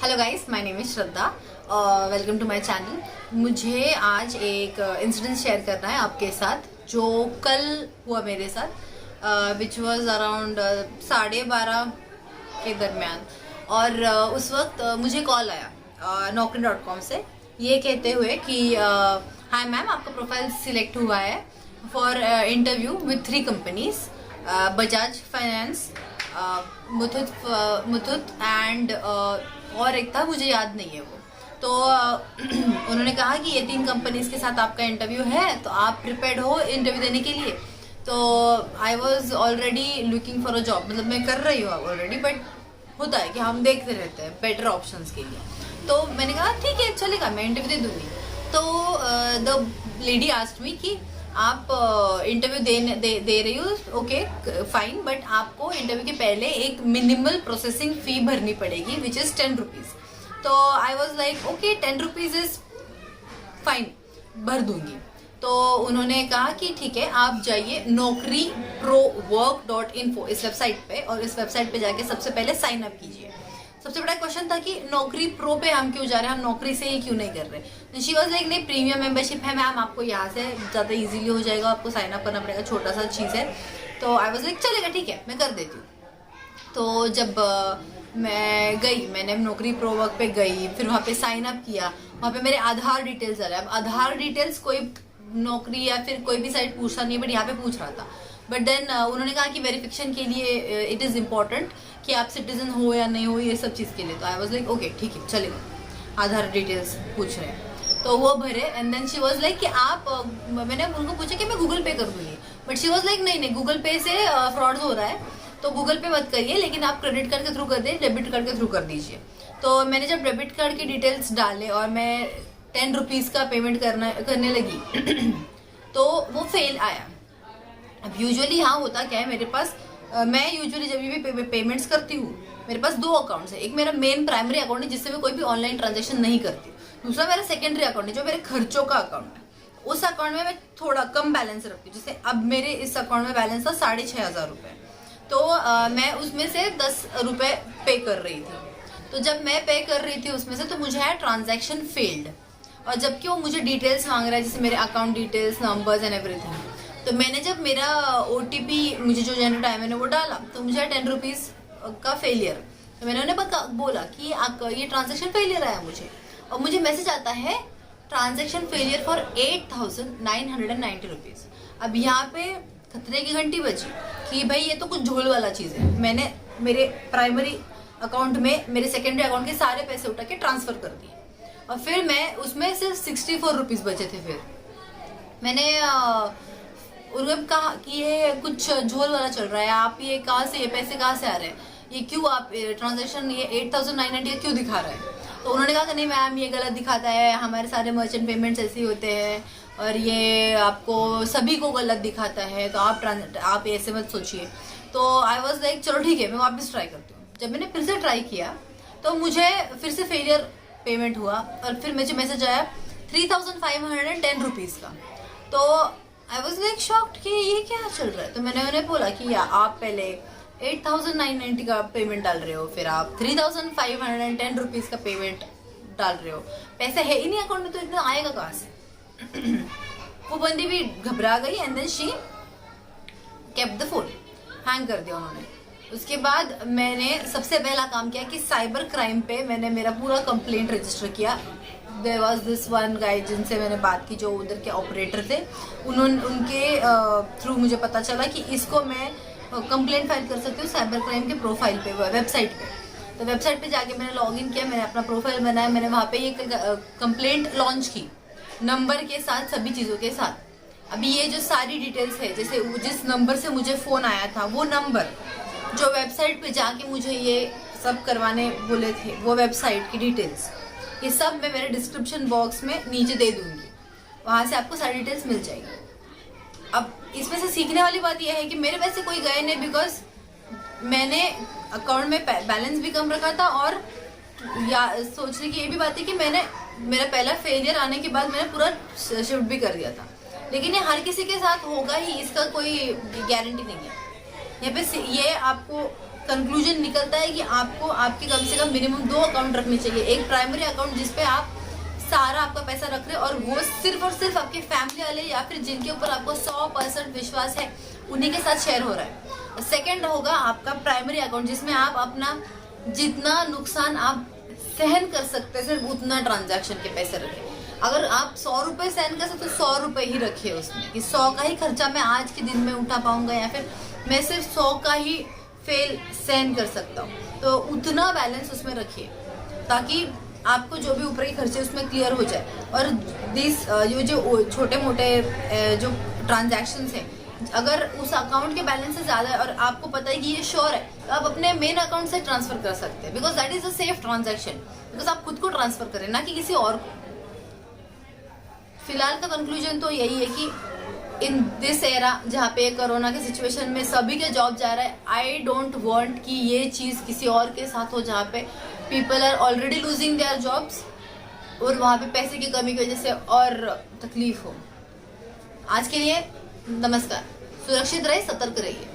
Hello guys, my name is Shraddha. Welcome to my channel. मुझे आज एक इंसिडेंट शेयर करना है आपके साथ जो कल हुआ मेरे साथ, विच वाज अराउंड 12:30 के दरमियान। और उस वक्त मुझे कॉल आया naukri.com से, ये कहते हुए कि हाय मैम, आपका प्रोफाइल सिलेक्ट हुआ है for interview with 3 companies, Bajaj finance, Muthoot and और एक था, मुझे याद नहीं है वो। तो उन्होंने कहा कि ये 3 कंपनीज के साथ आपका इंटरव्यू है, तो आप प्रिपेयर्ड हो इंटरव्यू देने के लिए। तो I was already looking for a job, मतलब मैं कर रही हूँ ऑलरेडी, बट होता है कि हम देखते रहते हैं बेटर ऑप्शंस के लिए। तो मैंने कहा ठीक है, चलेगा, मैं इंटरव्यू दे दूंगी। तो द लेडी आस्क्ड मी कि आप इंटरव्यू दे रही हो, ओके फाइन, बट आपको इंटरव्यू के पहले एक मिनिमल प्रोसेसिंग फी भरनी पड़ेगी विच इज 10 रुपीज। तो I was like okay, 10 rupees is fine, भर दूंगी। तो उन्होंने कहा कि ठीक है, आप जाइए naukriprowork.info इस वेबसाइट पे, और इस वेबसाइट पे जाके सबसे पहले साइन अप कीजिए। सबसे बड़ा क्वेश्चन था कि नौकरी प्रो पे हम क्यों जा रहे हैं, हम नौकरी से ही क्यों नहीं कर रहे। शी वाज लाइक नहीं, प्रीमियम मेंबरशिप है मैम, आपको यहाँ से ज़्यादा इजीली हो जाएगा, आपको साइन अप करना पड़ेगा, छोटा सा चीज़ है। तो आई वाज लाइक चलेगा, ठीक है, मैं कर देती हूँ। तो जब मैं गई, मैंने नौकरी प्रो वर्क पे गई, फिर वहाँ पे साइन अप किया। वहाँ पे मेरे आधार डिटेल्स आ रहे हैं। अब आधार डिटेल्स कोई नौकरी या फिर कोई भी साइट पूछता नहीं, बट यहाँ पे पूछ रहा था। बट देन उन्होंने कहा कि वेरिफिकेशन के लिए इट इज़ इम्पॉर्टेंट कि आप सिटीजन हो या नहीं हो, ये सब चीज़ के लिए। तो आई वाज लाइक ओके ठीक है, चलेगा, आधार डिटेल्स पूछ रहे हैं। तो वो भरे, and then she was like कि आप मैंने उनको पूछा कि मैं गूगल पे कर दूंगी, बट शी वाज लाइक नहीं, गूगल पे से फ्रॉड हो रहा है, तो गूगल पे मत करिए, लेकिन आप क्रेडिट कार्ड के थ्रू कर दे, डेबिट कार्ड के थ्रू कर दीजिए। तो मैंने जब डेबिट कार्ड की डिटेल्स डाले और मैं 10 रुपीज़ का पेमेंट करने लगी तो वो फेल आया। अब यूजुअली हाँ होता क्या है, मेरे पास मैं यूजुअली जब भी पेमेंट्स करती हूँ, मेरे पास 2 अकाउंट्स है। एक मेरा मेन प्राइमरी अकाउंट है जिससे मैं कोई भी ऑनलाइन ट्रांजेक्शन नहीं करती, दूसरा मेरा सेकेंडरी अकाउंट है जो मेरे खर्चों का अकाउंट है। उस अकाउंट में मैं थोड़ा कम बैलेंस रखती हूँ। जैसे अब मेरे इस अकाउंट में बैलेंस था 6,500 रुपये, तो मैं उसमें से 10 रुपये पे कर रही थी। तो जब मैं पे कर रही थी उसमें से, तो मुझे है ट्रांजेक्शन फेल्ड, और जबकि वो मुझे डिटेल्स मांग रहा है, जैसे मेरे account details, numbers and everything. तो मैंने जब मेरा OTP मुझे जो जनरेट आया, मैंने वो डाला, तो मुझे 10 रुपीज़ का फेलियर। तो मैंने उन्हें बोला कि ये ट्रांजेक्शन फेलियर आया मुझे, और मुझे मैसेज आता है ट्रांजेक्शन फेलियर फॉर 8,990 रुपीज़। अब यहाँ पे खतरे की घंटी बजी कि भाई ये तो कुछ झोल वाला चीज़ है। मैंने मेरे प्राइमरी अकाउंट में मेरे सेकेंडरी अकाउंट के सारे पैसे उठा के ट्रांसफ़र कर दिए, और फिर मैं उसमें सिर्फ 64 रुपीज़ बचे थे। फिर मैंने उन्होंने कहा कि ये कुछ झोल वाला चल रहा है, आप ये कहाँ से, ये पैसे कहाँ से आ रहे हैं, ये क्यों आप ट्रांजेक्शन ये 8,990 क्यों दिखा रहे हैं। तो उन्होंने कहा कि नहीं मैम, ये गलत दिखाता है, हमारे सारे मर्चेंट पेमेंट्स ऐसे ही होते हैं, और ये आपको सभी को गलत दिखाता है, तो आप ऐसे मत सोचिए। तो आई वॉज लाइक चलो ठीक है, मैं वापस ट्राई करती हूँ। जब मैंने फिर से ट्राई किया तो मुझे फिर से फेलियर पेमेंट हुआ, और फिर मुझे मैसेज आया 3,510 रुपीज़ का। तो आई वॉज लाइक शॉक्ड कि ये क्या चल रहा है। तो मैंने उन्हें बोला कि आप पहले 8,990 का पेमेंट डाल रहे हो, फिर आप 3,510 रुपीज़ का पेमेंट डाल रहे हो, पैसे है ही नहीं अकाउंट में, तो इतना आएगा कहाँ से। वो बंदी भी घबरा गई, and then she kept the phone, hang कर दिया उन्होंने। उसके बाद मैंने सबसे पहला काम किया कि साइबर क्राइम पे मैंने मेरा पूरा कंप्लेंट रजिस्टर किया। There was this one guy जिनसे मैंने बात की, जो उधर के ऑपरेटर थे, उनके थ्रू मुझे पता चला कि इसको मैं कंप्लेंट फाइल कर सकती हूँ साइबर क्राइम के प्रोफाइल पे, वेबसाइट पे। तो वेबसाइट पे जाके मैंने लॉगिन किया, मैंने अपना प्रोफाइल बनाया, मैंने वहाँ पे ये कंप्लेंट लॉन्च की, नंबर के साथ, सभी चीज़ों के साथ। अभी ये जो सारी डिटेल्स है, जैसे जिस नंबर से मुझे फ़ोन आया था, वो नंबर, जो वेबसाइट पे जाके मुझे ये सब करवाने बोले थे, वो वेबसाइट की डिटेल्स, ये सब मैं मेरे डिस्क्रिप्शन बॉक्स में नीचे दे दूंगी, वहाँ से आपको सारी डिटेल्स मिल जाएगी। अब इसमें से सीखने वाली बात यह है कि मेरे पैसे कोई गए नहीं, बिकॉज मैंने अकाउंट में बैलेंस भी कम रखा था, और या सोचने की ये भी बात है कि मैंने मेरा पहला फेलियर आने के बाद मैंने पूरा शिफ्ट भी कर दिया था। लेकिन ये हर किसी के साथ होगा ही, इसका कोई गारंटी नहीं है। यहाँ पे ये आपको कंक्लूजन निकलता है कि आपको आपके कम से कम मिनिमम 2 अकाउंट रखने चाहिए। एक प्राइमरी अकाउंट जिसपे आप सारा आपका पैसा रख रहे हैं और वो सिर्फ और सिर्फ आपके फैमिली वाले या फिर जिनके ऊपर आपको 100% विश्वास है उन्हीं के साथ शेयर हो रहा है। सेकंड होगा आपका प्राइमरी अकाउंट जिसमें आप अपना जितना नुकसान आप सहन कर सकते हैं सिर्फ उतना ट्रांजैक्शन के पैसे रखें। अगर आप 100 रुपए सहन कर सकते तो 100 रुपए ही रखिए उसमें, कि 100 का ही खर्चा मैं आज के दिन में उठा पाऊंगा या फिर मैं सिर्फ 100 का ही फेल सहन कर सकता हूँ, तो उतना बैलेंस उसमें रखिए ताकि आपको जो भी ऊपर के खर्चे उसमें क्लियर हो जाए। और ये जो छोटे मोटे जो ट्रांजैक्शंस हैं, अगर उस अकाउंट के बैलेंस से ज्यादा है और आपको पता है कि ये श्योर है, तो आप अपने मेन अकाउंट से ट्रांसफर कर सकते हैं, because that is a safe transaction, because आप खुद को ट्रांसफर करें ना कि किसी और को। फिलहाल का कंक्लूजन तो यही है कि इन दिस एरा जहाँ पे कोरोना के सिचुएशन में सभी के जॉब जा रहा है, आई डोंट वांट कि ये चीज किसी और के साथ हो जहाँ पे people are already losing their jobs और वहाँ पे पैसे की कमी की वजह से और तकलीफ हो। आज के लिए नमस्कार, सुरक्षित रहिए, सतर्क रहिए।